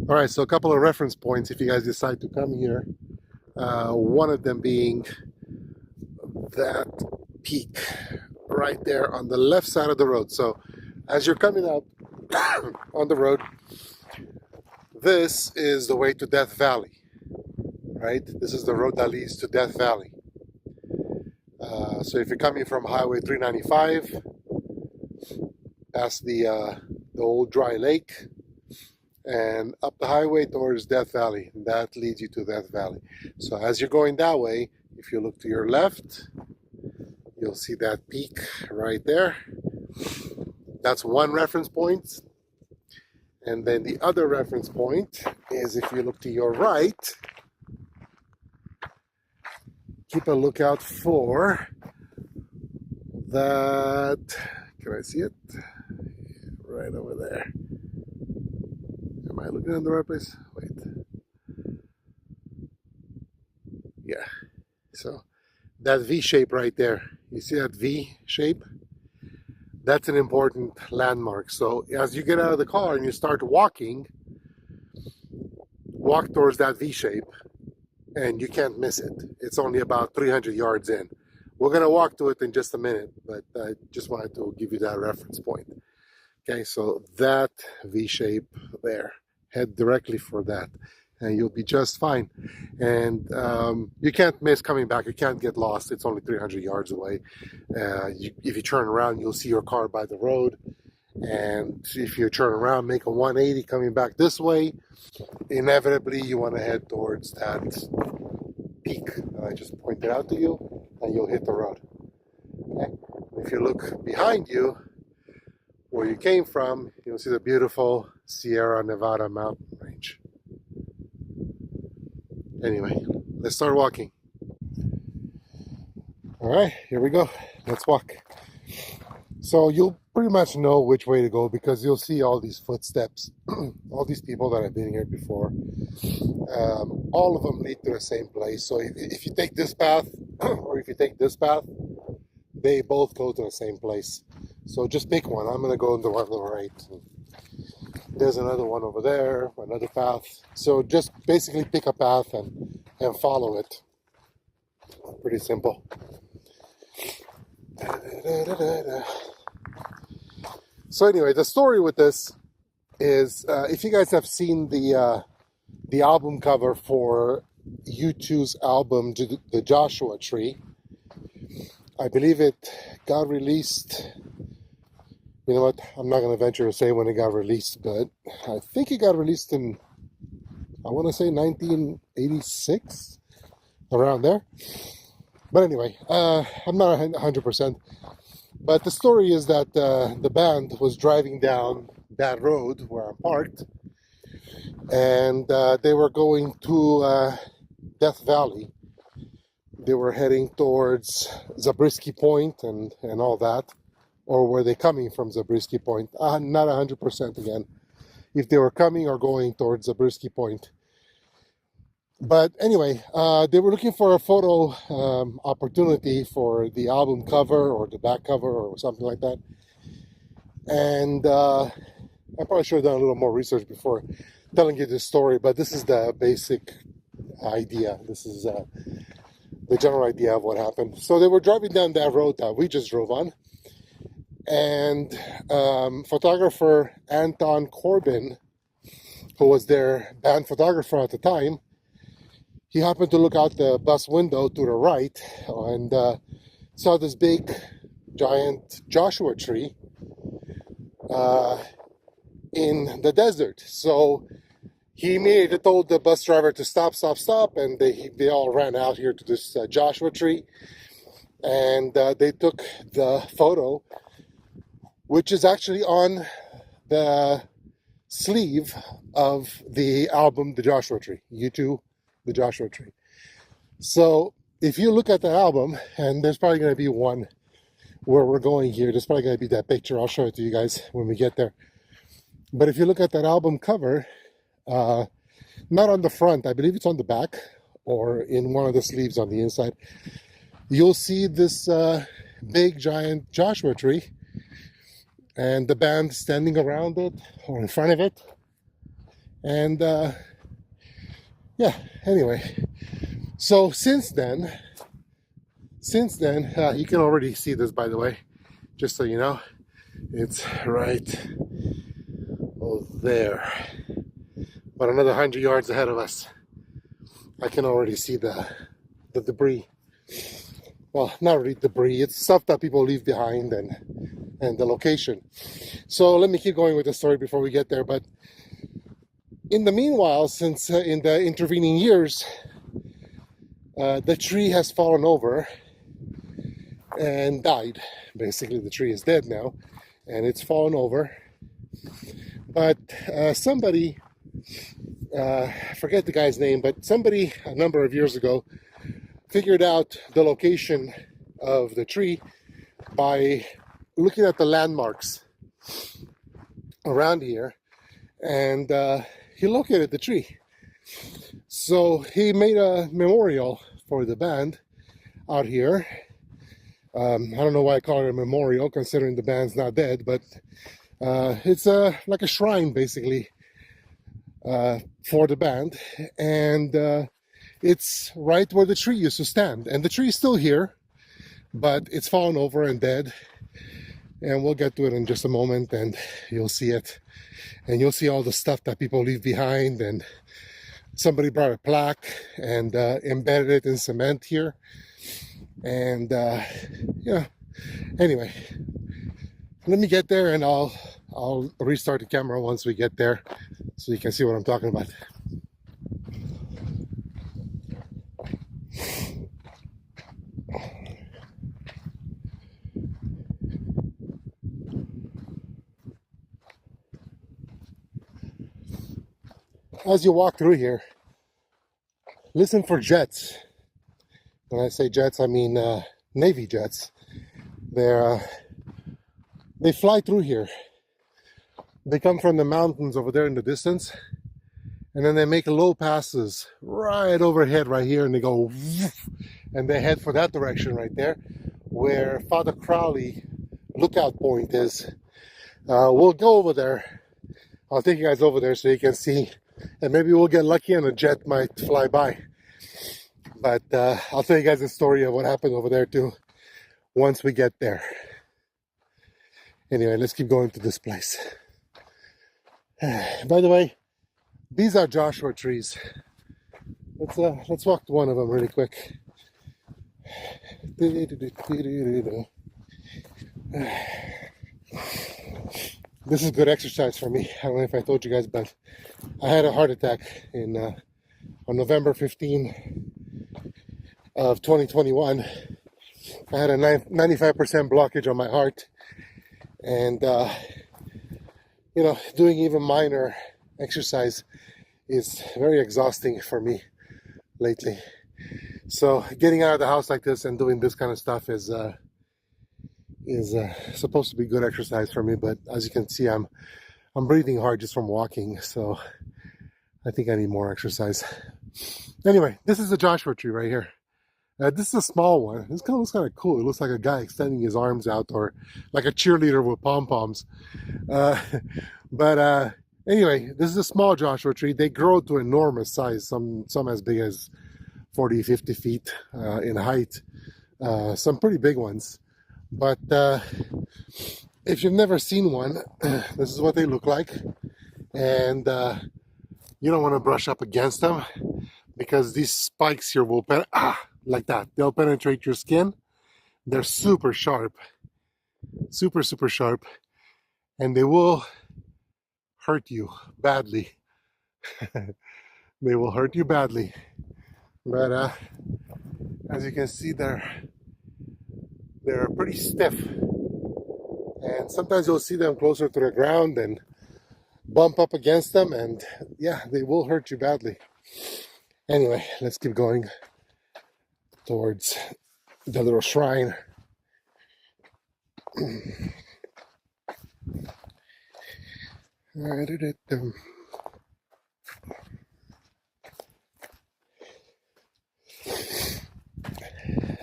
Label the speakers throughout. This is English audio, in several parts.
Speaker 1: All right, so a couple of reference points if you guys decide to come here. One of them being that peak right there on the left side of the road. So as you're coming up on the road, this is the way to Death Valley, right? This is the road that leads to Death Valley. So if you're coming from Highway 395, past the old dry lake, and up the highway towards Death Valley, that leads you to Death Valley. So as you're going that way, if you look to your left, you'll see that peak right there. That's one reference point. And then the other reference point is if you look to your right, keep a lookout for that. Can I see it? Right over there. Am I looking in the right place? Wait. Yeah. So that V shape right there. You see that V shape? That's an important landmark. So as you get out of the car and you start walking, walk towards that V shape and you can't miss it. It's only about 300 yards in. We're going to walk to it in just a minute, but I just wanted to give you that reference point. Okay, so that V shape there, head directly for that and you'll be just fine. And you can't miss coming back. You can't get lost. It's only 300 yards away. If you turn around, you'll see your car by the road. And if you turn around, make a 180 coming back this way, inevitably you want to head towards that peak that I just pointed out to you, and you'll hit the road. Okay? If you look behind you, where you came from, you'll see the beautiful Sierra Nevada mountain range. Anyway, let's start walking. All right, here we go. Let's walk. So you'll pretty much know which way to go because you'll see all these footsteps, all these people that have been here before. All of them lead to the same place. So if you take this path or if you take this path, they both go to the same place. So just pick one. I'm going to go in the one on the right. There's another one over there, another path. So just basically pick a path and follow it. Pretty simple. So anyway, the story with this is if you guys have seen the album cover for U2's album, The Joshua Tree, I believe it got released. You know what? I'm not going to venture to say when it got released, but I think it got released in, I want to say 1986, around there. But anyway, I'm not 100%. But the story is that the band was driving down that road where I'm parked, and they were going to Death Valley. They were heading towards Zabriskie Point and all that. Or were they coming from Zabriskie Point? Not 100% again. If they were coming or going towards Zabriskie Point. But anyway, they were looking for a photo opportunity for the album cover or the back cover or something like that. And I probably should have done a little more research before telling you this story, but this is the basic idea. This is the general idea of what happened. So they were driving down that road that we just drove on. And photographer Anton Corbijn, who was their band photographer at the time, he happened to look out the bus window to the right and saw this big, giant Joshua tree in the desert. So he immediately told the bus driver to stop, and they all ran out here to this Joshua tree. And they took the photo, which is actually on the sleeve of the album, The Joshua Tree, U2, The Joshua Tree. So if you look at the album, and there's probably going to be one where we're going here, there's probably going to be that picture. I'll show it to you guys when we get there. But if you look at that album cover, not on the front, I believe it's on the back, or in one of the sleeves on the inside, you'll see this big, giant Joshua tree. And the band standing around it or in front of it, And yeah, anyway, so since then, you can already see this, by the way, just so you know, it's right there, but another 100 yards ahead of us. I can already see the debris. Well, not really debris, it's stuff that people leave behind, and the location. So let me keep going with the story before we get there. But in the meanwhile, since in the intervening years, the tree has fallen over and died. Basically, the tree is dead now, and it's fallen over. But somebody, I forget the guy's name, but somebody a number of years ago figured out the location of the tree by looking at the landmarks around here, and he located the tree. So he made a memorial for the band out here. I don't know why I call it a memorial, considering the band's not dead, but it's like a shrine, basically, for the band. And it's right where the tree used to stand. And the tree is still here, but it's fallen over and dead. And we'll get to it in just a moment, and you'll see it. And you'll see all the stuff that people leave behind. And somebody brought a plaque and embedded it in cement here. And yeah, anyway, let me get there, and I'll restart the camera once we get there so you can see what I'm talking about. As you walk through here, listen for jets. When I say jets, I mean Navy jets. They fly through here. They come from the mountains over there in the distance, and then they make low passes right overhead right here, and they go woof, and they head for that direction right there, where Father Crowley lookout point is. We'll go over there. I'll take you guys over there so you can see, and maybe we'll get lucky and a jet might fly by. But I'll tell you guys the story of what happened over there too once we get there. Anyway, let's keep going to this place. By the way, these are Joshua trees. Let's walk to one of them really quick. This is good exercise for me. I don't know if I told you guys, but I had a heart attack on November 15 of 2021. I had a 95% blockage on my heart, and you know, doing even minor exercise is very exhausting for me lately. So getting out of the house like this and doing this kind of stuff is supposed to be good exercise for me, but as you can see, I'm breathing hard just from walking, so I think I need more exercise. Anyway, this is a Joshua tree right here. This is a small one. This kind of looks kind of cool. It looks like a guy extending his arms out, or like a cheerleader with pom-poms. But anyway, this is a small Joshua tree. They grow to enormous size, some as big as 40, 50 feet in height. Some pretty big ones. But if you've never seen one, this is what they look like. And you don't want to brush up against them, because these spikes here will like that. They'll penetrate your skin. They're super sharp, super sharp, and they will hurt you badly. They will hurt you badly. But as you can see, they're pretty stiff, and sometimes you'll see them closer to the ground and bump up against them, and yeah, they will hurt you badly. Anyway, let's keep going towards the little shrine.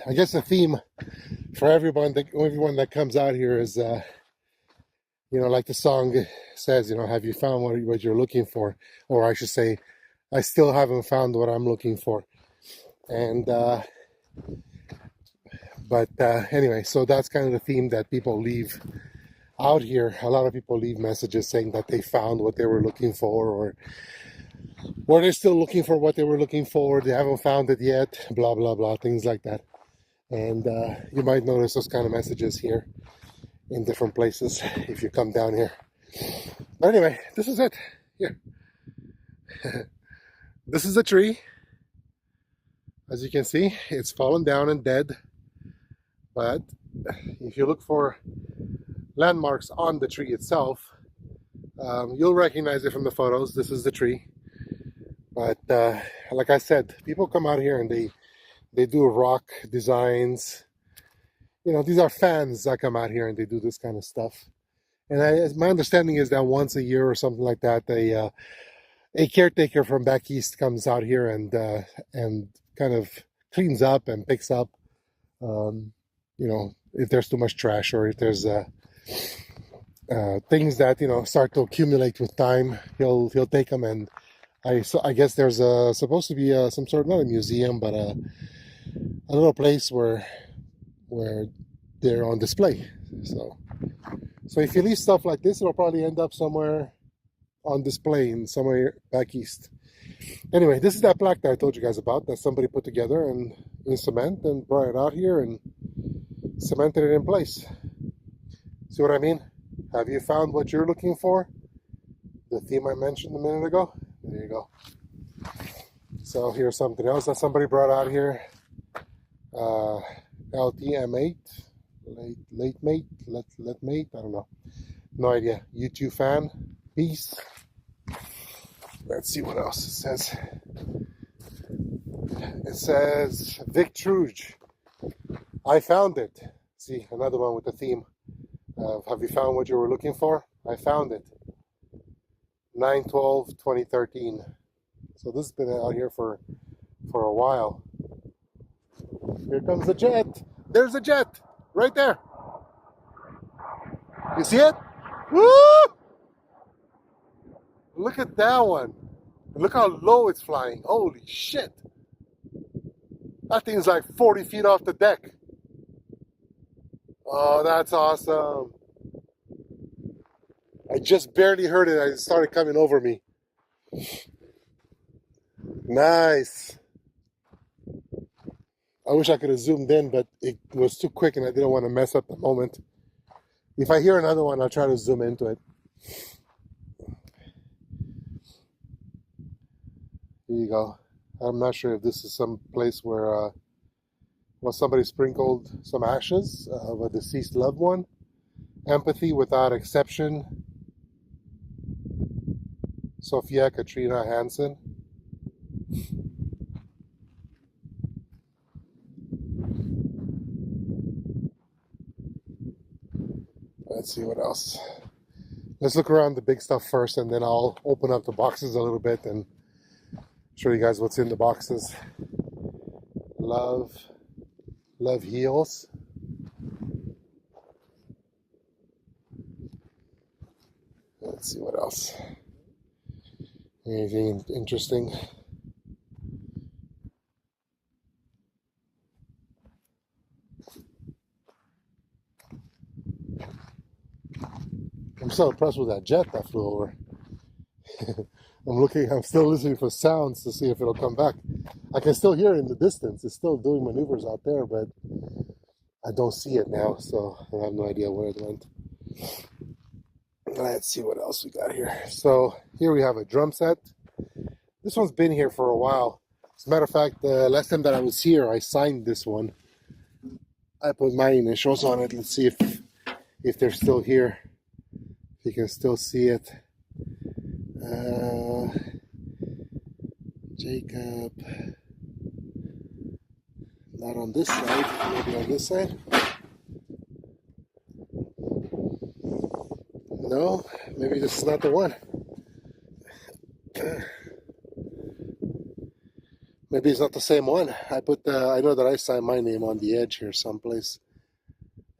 Speaker 1: I guess the theme for everyone that comes out here is, you know, like the song says, you know, have you found what you're looking for? Or I should say, I still haven't found what I'm looking for. And anyway, so that's kind of the theme that people leave out here. A lot of people leave messages saying that they found what they were looking for, or they're still looking for what they were looking for, they haven't found it yet, blah blah blah, things like that. And you might notice those kind of messages here in different places if you come down here. But anyway, this is it. Here. This is a tree. As you can see, it's fallen down and dead. But if you look for landmarks on the tree itself, you'll recognize it from the photos. This is the tree. But like I said, people come out here and they do rock designs. You know, these are fans that come out here and they do this kind of stuff. And my understanding is that once a year or something like that, a caretaker from back east comes out here and kind of cleans up and picks up, you know, if there's too much trash or if there's things that, you know, start to accumulate with time. He'll take them, and I guess there's supposed to be some sort of, not a museum, but a little place where they're on display. So if you leave stuff like this, it'll probably end up somewhere on display in somewhere back east. Anyway, this is that plaque that I told you guys about that somebody put together and in cement and brought it out here and cemented it in place. See what I mean? Have you found what you're looking for? The theme I mentioned a minute ago? There you go. So here's something else that somebody brought out here. LTM8, late mate, let mate, I don't know. No idea. U2 fan. Peace. Let's see what else it says. It says Victruge. I found it. See, another one with the theme. Have you found what you were looking for? I found it. 9/12/2013. So this has been out here for a while. Here comes the jet. There's a jet right there. You see it? Woo! Look at that one. Look how low it's flying. Holy shit. That thing's like 40 feet off the deck. Oh, that's awesome. I just barely heard it. It started coming over me. Nice. I wish I could have zoomed in, but it was too quick and I didn't want to mess up the moment. If I hear another one, I'll try to zoom into it. Here you go. I'm not sure if this is some place where somebody sprinkled some ashes of a deceased loved one. Empathy without exception. Sophia Katrina Hansen. Let's see what else. Let's look around the big stuff first, and then I'll open up the boxes a little bit and show you guys what's in the boxes. Love heals. Let's see what else. Anything interesting? I'm so impressed with that jet that flew over. I'm still listening for sounds to see if it'll come back. I can still hear it in the distance. It's still doing maneuvers out there, but I don't see it now, so I have no idea where it went. Let's see what else we got here. So here we have a drum set. This one's been here for a while. As a matter of fact, the last time that I was here, I signed this one. I put my initials on it. Let's see if they're still here. If you can still see it. Jacob. Not on this side. Maybe on this side. No, maybe this is not the one. Maybe it's not the same one. I know that I signed my name on the edge here someplace,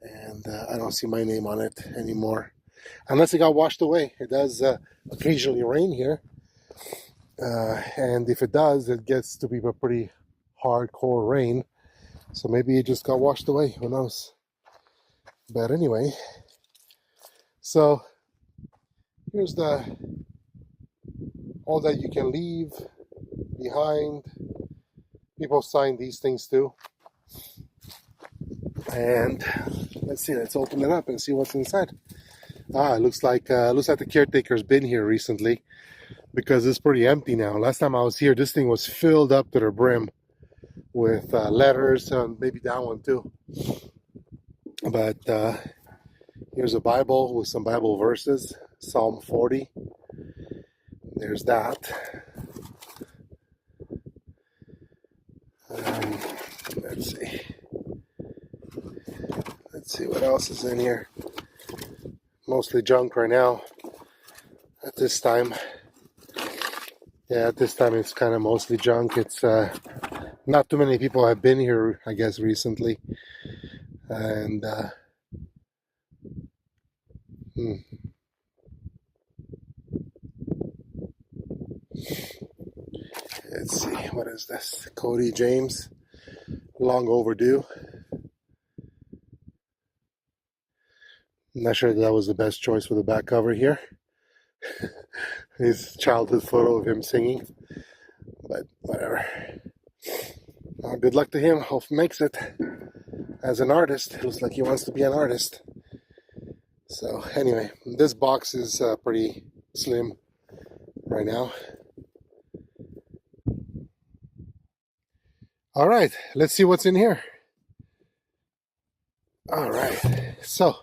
Speaker 1: and I don't see my name on it anymore. unless it got washed away. It does occasionally rain here, and if it does, it gets to be a pretty hardcore rain. So maybe it just got washed away. Who knows? But anyway, so here's all that you can leave behind. People sign these things too. And let's see, let's open it up and see what's inside. It looks like the caretaker's been here recently, because it's pretty empty now. Last time I was here, this thing was filled up to the brim with letters, and maybe that one too. But here's a Bible with some Bible verses. Psalm 40. There's that. Let's see. Let's see what else is in here. Mostly junk right now. At this time. Yeah, at this time it's kind of mostly junk. It's not too many people have been here, I guess, recently. And let's see, what is this? Cody James, long overdue. I'm not sure that was the best choice for the back cover here. His childhood photo of him singing, but whatever. Good luck to him. Hope he makes it as an artist. It looks like he wants to be an artist. So anyway, this box is pretty slim right now. All right, let's see what's in here. All right, so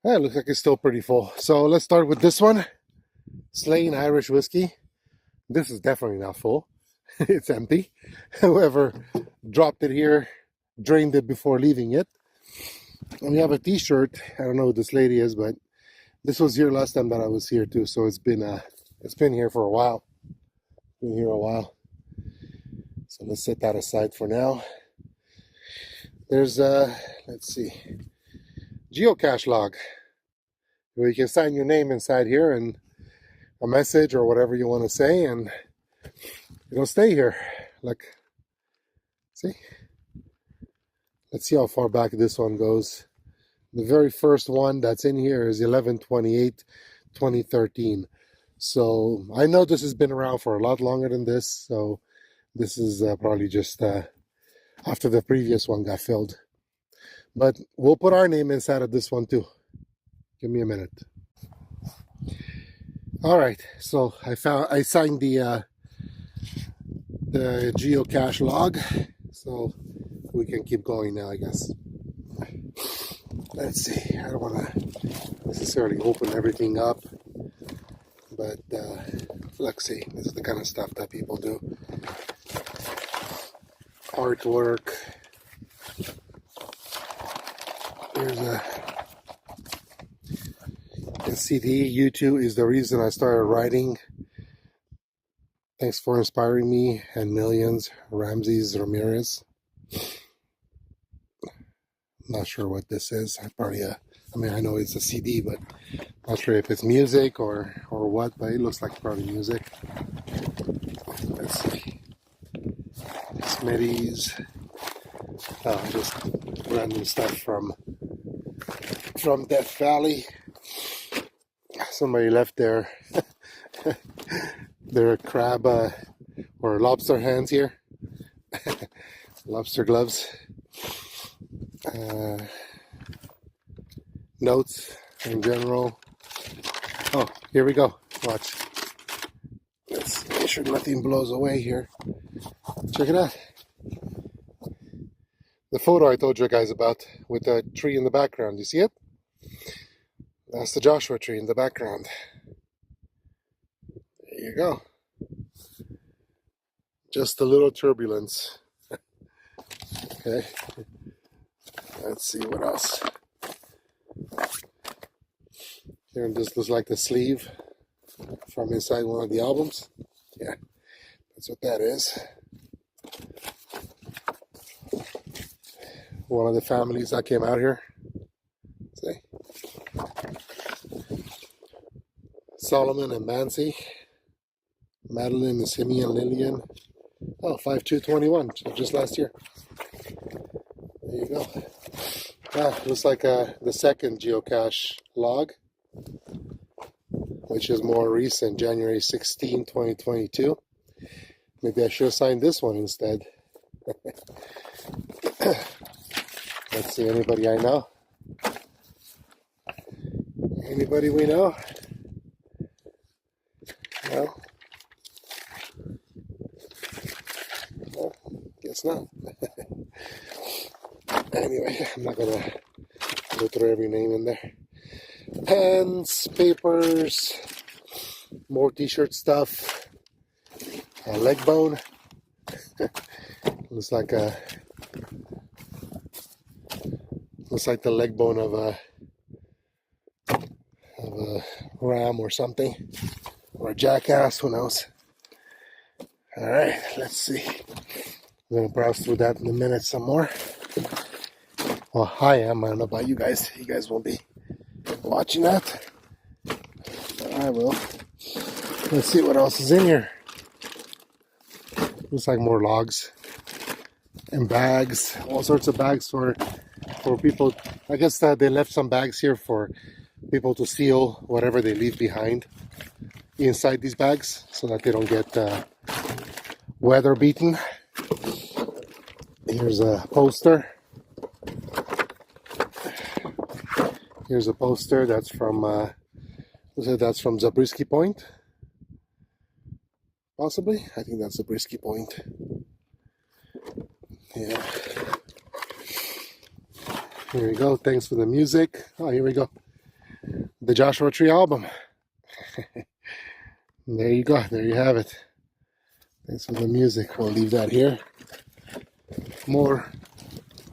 Speaker 1: it looks like it's still pretty full. So let's start with this one, Slane Irish Whiskey. This is definitely not full. It's empty. Whoever dropped it here drained it before leaving it. And we have a t-shirt. I don't know who this lady is, but this was here last time that I was here too. So it's been here for a while. Been here a while. So let's set that aside for now. There's let's see, geocache log, where you can sign your name inside here and a message or whatever you want to say, and it'll stay here. Like, see? Let's see how far back this one goes. The very first one that's in here is 11/28/2013. So I know this has been around for a lot longer than this. So this is probably just after the previous one got filled. But we'll put our name inside of this one too. Give me a minute. All right, so I signed the geocache log, so we can keep going now, I guess. Let's see. I don't want to necessarily open everything up, but let's see. This is the kind of stuff that people do. Artwork. There's a CD. U2 is the reason I started writing. Thanks for inspiring me and millions. Ramses Ramirez. Not sure what this is. I know it's a CD, but not sure if it's music or what, but it looks like probably music. Let's see. Smitty's. Just random stuff from Death Valley. Somebody left their crab or lobster hands here. Lobster gloves. Notes in general. Oh, here we go. Watch. Let's make sure nothing blows away here. Check it out. The photo I told you guys about with the tree in the background. You see it? That's the Joshua tree in the background. There you go. Just a little turbulence. Okay. Let's see what else. Here, this looks like the sleeve from inside one of the albums. Yeah, that's what that is. One of the families that came out here. See? Solomon and Mansi, Madeline and Simeon Lillian. Oh, 5/2/21, so just last year. There you go. Looks like the second geocache log, which is more recent, January 16, 2022. Maybe I should have signed this one instead. Let's see, anybody I know? Anybody we know? No? No, guess not. Anyway, I'm not gonna go through every name in there. Pens, papers, more t-shirt stuff, a leg bone. Looks like the leg bone of a ram or something, or a jackass, who knows. All right, let's see. I'm gonna browse through that in a minute some more. Well, I am. I don't know about you guys. You guys won't be watching that. But I will. Let's see what else is in here. Looks like more logs and bags. All sorts of bags for people. I guess they left some bags here for people to seal whatever they leave behind inside these bags, so that they don't get weather beaten. Here's a poster. Here's a poster that's from Zabriskie Point. Possibly, I think that's Zabriskie Point. Yeah. Here we go. Thanks for the music. Oh, here we go. The Joshua Tree album. There you go. There you have it. Thanks for the music. We'll leave that here. More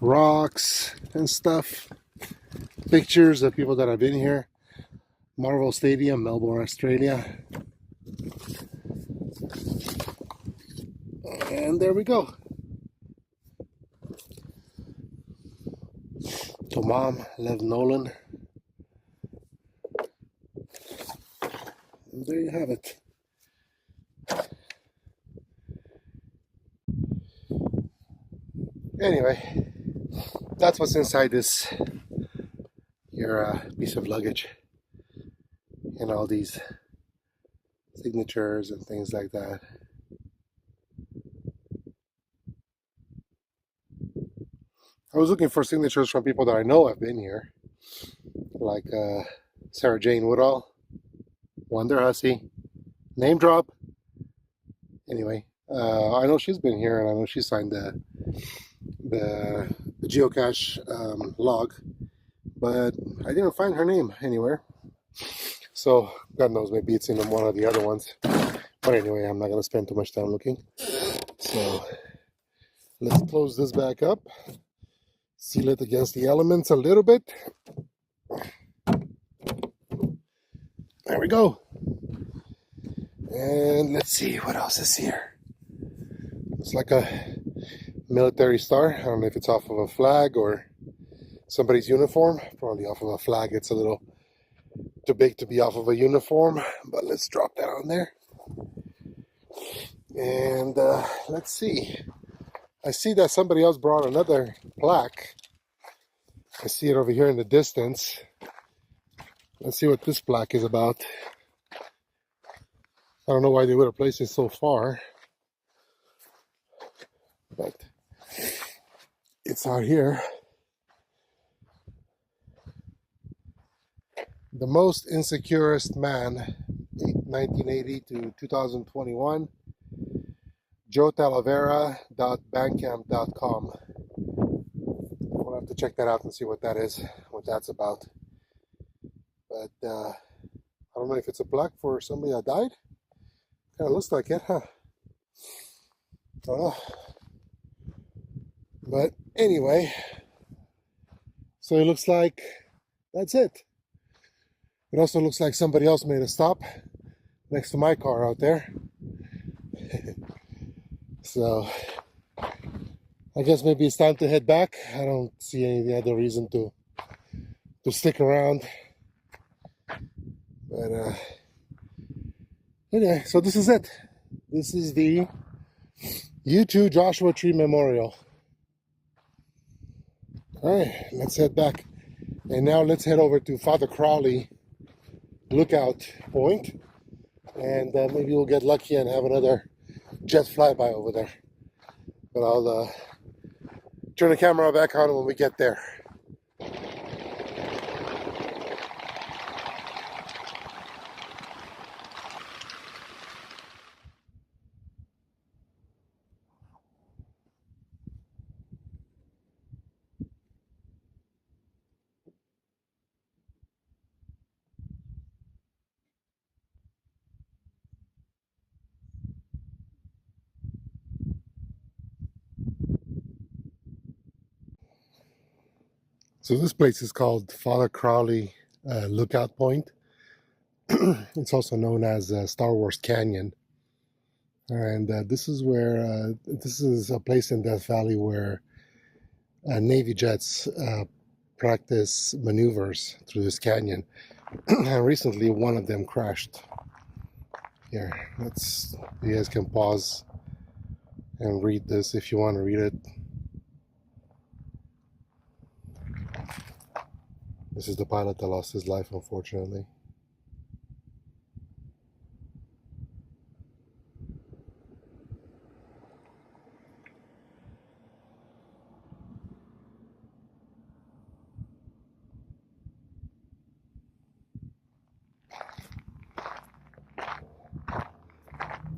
Speaker 1: rocks and stuff. Pictures of people that have been here. Marvel Stadium, Melbourne, Australia. And there we go. To Mom, Lev Nolan. And there you have it. Anyway, that's what's inside this your piece of luggage, and all these signatures and things like that. I was looking for signatures from people that I know have been here, like Sarah Jane Woodall, Wonder Hussey, name drop. Anyway, I know she's been here, and I know she signed the geocache log, but I didn't find her name anywhere. So God knows, maybe it's in one of the other ones. But anyway, I'm not gonna spend too much time looking. So let's close this back up. Seal it against the elements a little bit. There we go. And let's see what else is here. It's like a military star. I don't know if it's off of a flag or somebody's uniform. Probably off of a flag. It's a little too big to be off of a uniform, but let's drop that on there. And let's see. I see that somebody else brought another plaque. I see it over here in the distance. Let's see what this plaque is about. I don't know why they would have placed it so far, but it's out here. The most insecurest man, 1980 to 2021. JoeTalavera.bandcamp.com. We'll have to check that out and see what that is, what that's about. But I don't know if it's a plaque for somebody that died. Kind of looks like it, huh? I don't know. But anyway, so it looks like that's it. It also looks like somebody else made a stop next to my car out there. So I guess maybe it's time to head back. I don't see any other reason to stick around. But Anyway, so this is it. This is the U2 Joshua Tree Memorial. All right, let's head back. And now let's head over to Father Crowley Lookout Point. And maybe we'll get lucky and have another jet flyby over there. But I'll turn the camera back on when we get there. So this place is called Father Crowley Lookout Point. It's also known as Star Wars Canyon. And this is where, this is a place in Death Valley where Navy jets practice maneuvers through this canyon. And recently one of them crashed. Here, you guys can pause and read this if you want to read it. This is the pilot that lost his life, unfortunately.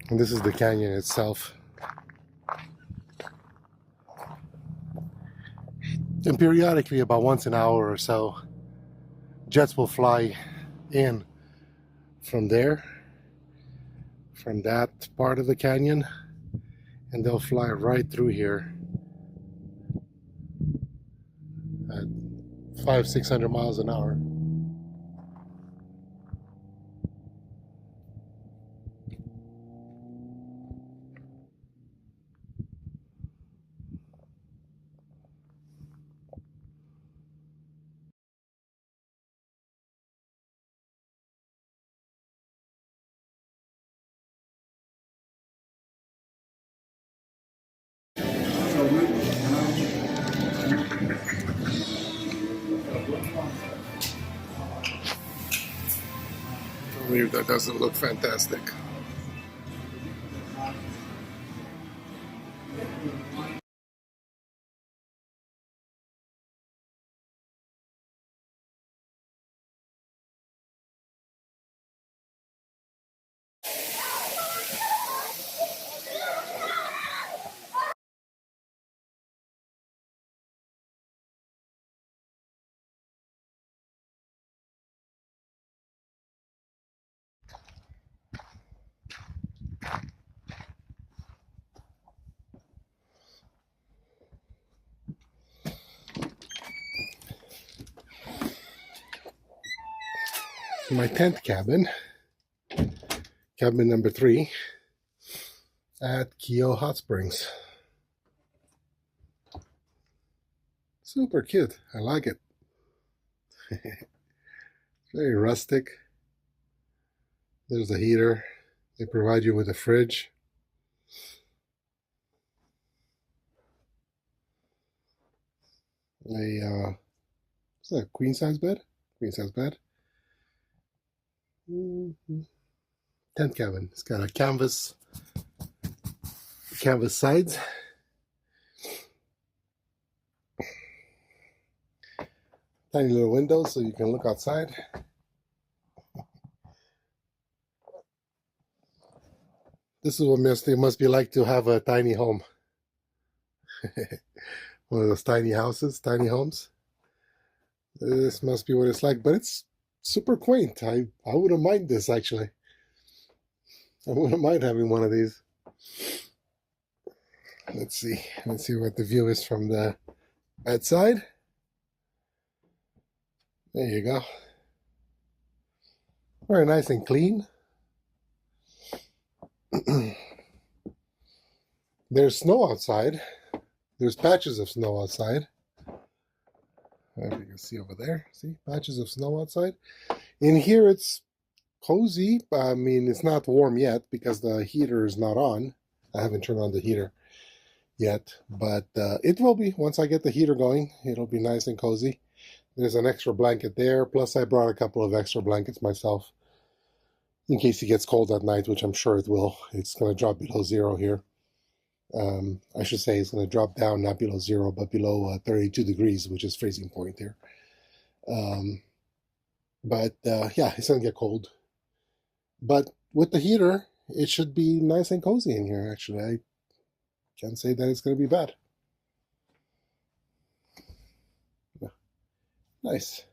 Speaker 1: And this is the canyon itself. And periodically, about once an hour or so, jets will fly in from there, from that part of the canyon, and they'll fly right through here at 500-600 miles an hour. I believe that doesn't look fantastic. My tent cabin, cabin number 3 at Keogh Hot Springs. Super cute. I like it. Very rustic. There's a heater. They provide you with a fridge. Is that a queen size bed? Queen size bed. Tent cabin. It's got a canvas sides. Tiny little windows so you can look outside. This is what it must be like to have a tiny home. One of those tiny houses, tiny homes. This must be what it's like, but it's super quaint. I wouldn't mind this, actually. I wouldn't mind having one of these. Let's see what the view is from the outside. There you go. Very nice and clean. There's snow outside. There's patches of snow outside. If you can see over there, see patches of snow outside. In here, it's cozy. I mean, it's not warm yet because the heater is not on. I haven't turned on the heater yet, but it will be once I get the heater going. It'll be nice and cozy. There's an extra blanket there, plus I brought a couple of extra blankets myself in case it gets cold at night, which I'm sure it will. It's going to drop below zero here. I should say it's going to drop down, not below zero, but below 32 degrees, which is freezing point here. But yeah, it's going to get cold. But with the heater, it should be nice and cozy in here, actually. I can't say that it's going to be bad. Nice.